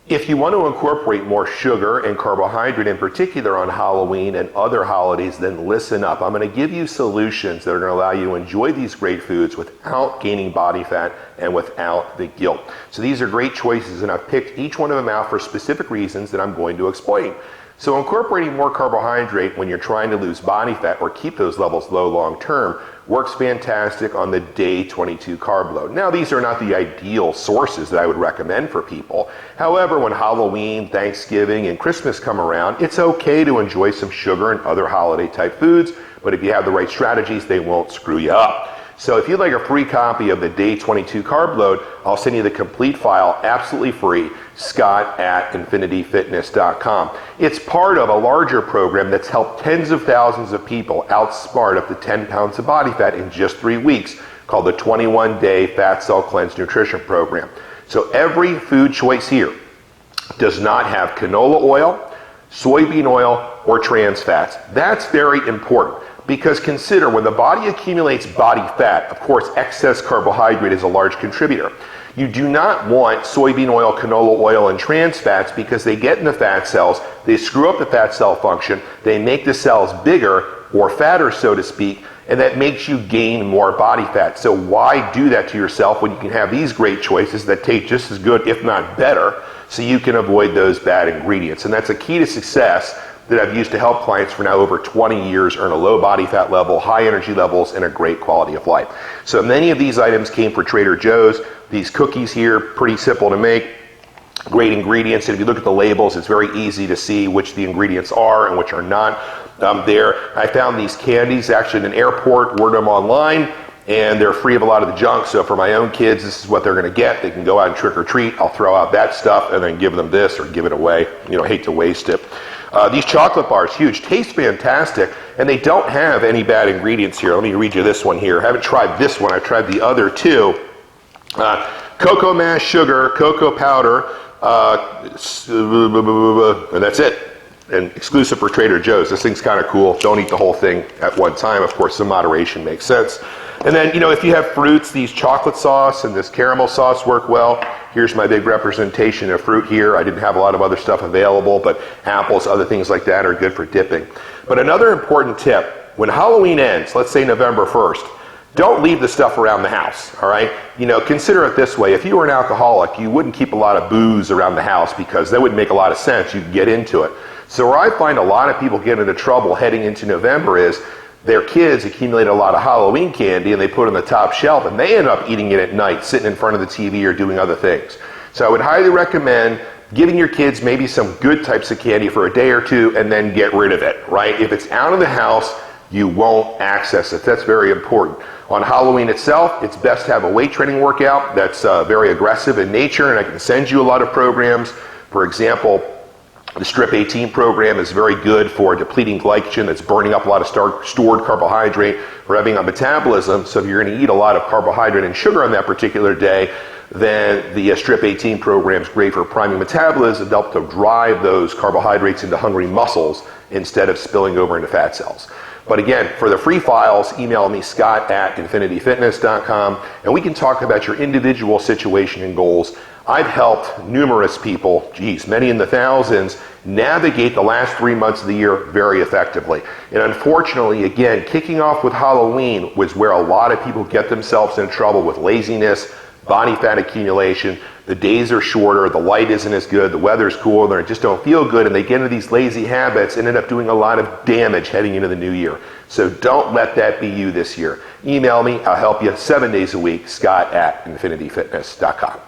If you want to incorporate more sugar and carbohydrate in particular on Halloween and other holidays, then listen up. I'm going to give you solutions that are going to allow you to enjoy these great foods without gaining body fat and without the guilt. So these are great choices, and I've picked each one of them out for specific reasons that I'm going to explain. So incorporating more carbohydrate when you're trying to lose body fat or keep those levels low long term works fantastic on the day 22 carb load. Now, these are not the ideal sources that I would recommend for people. However, when Halloween, Thanksgiving, and Christmas come around, it's okay to enjoy some sugar and other holiday type foods, but if you have the right strategies, they won't screw you up. So if you'd like a free copy of the day 22 carb load, I'll send you the complete file absolutely free, scott@infinityfitness.com. It's part of a larger program that's helped tens of thousands of people outsmart up to 10 pounds of body fat in just 3 weeks, called the 21-day Fat Cell Cleanse Nutrition Program. So every food choice here does not have canola oil, soybean oil, or trans fats. That's very important. Because consider, when the body accumulates body fat, of course, excess carbohydrate is a large contributor. You do not want soybean oil, canola oil, and trans fats because they get in the fat cells, they screw up the fat cell function, they make the cells bigger or fatter, so to speak, and that makes you gain more body fat. So why do that to yourself when you can have these great choices that taste just as good, if not better, so you can avoid those bad ingredients? And that's a key to success that I've used to help clients for now over 20 years earn a low body fat level, high energy levels, and a great quality of life. So many of these items came from Trader Joe's. These cookies here, pretty simple to make, great ingredients. And if you look at the labels, it's very easy to see which the ingredients are and which are not there. I found these candies actually in an airport, ordered them online, and they're free of a lot of the junk. So for my own kids, this is what they're going to get. They can go out and trick or treat. I'll throw out that stuff and then give them this or give it away. Hate to waste it. These chocolate bars, huge, taste fantastic, and they don't have any bad ingredients here. Let me read you this one here. I haven't tried this one. I've tried the other two. Cocoa mash, sugar, cocoa powder, and that's it. And exclusive for Trader Joe's. This thing's kind of cool. Don't eat the whole thing at one time. Of course, some moderation makes sense. And then, if you have fruits, these chocolate sauce and this caramel sauce work well. Here's my big representation of fruit here. I didn't have a lot of other stuff available, but apples, other things like that are good for dipping. But another important tip, when Halloween ends, let's say November 1st, don't leave the stuff around the house, all right? Consider it this way. If you were an alcoholic, you wouldn't keep a lot of booze around the house because that wouldn't make a lot of sense. You could get into it. So where I find a lot of people get into trouble heading into November is their kids accumulate a lot of Halloween candy and they put it on the top shelf and they end up eating it at night, sitting in front of the TV or doing other things. So I would highly recommend giving your kids maybe some good types of candy for a day or two and then get rid of it, right? If it's out of the house, you won't access it. That's very important. On Halloween itself, it's best to have a weight training workout that's very aggressive in nature, and I can send you a lot of programs. For example, the Strip 18 program is very good for depleting glycogen that's burning up a lot of stored carbohydrate, revving up metabolism. So if you're going to eat a lot of carbohydrate and sugar on that particular day, then the Strip 18 program is great for priming metabolism to help to drive those carbohydrates into hungry muscles instead of spilling over into fat cells. But again, for the free files, email me, scott@infinityfitness.com, and we can talk about your individual situation and goals. I've helped numerous people, many in the thousands, navigate the last 3 months of the year very effectively. And unfortunately, again, kicking off with Halloween was where a lot of people get themselves in trouble with laziness, body fat accumulation. The days are shorter, the light isn't as good, the weather's cooler, and just don't feel good, and they get into these lazy habits and end up doing a lot of damage heading into the new year. So don't let that be you this year. Email me, I'll help you 7 days a week, scott@infinityfitness.com.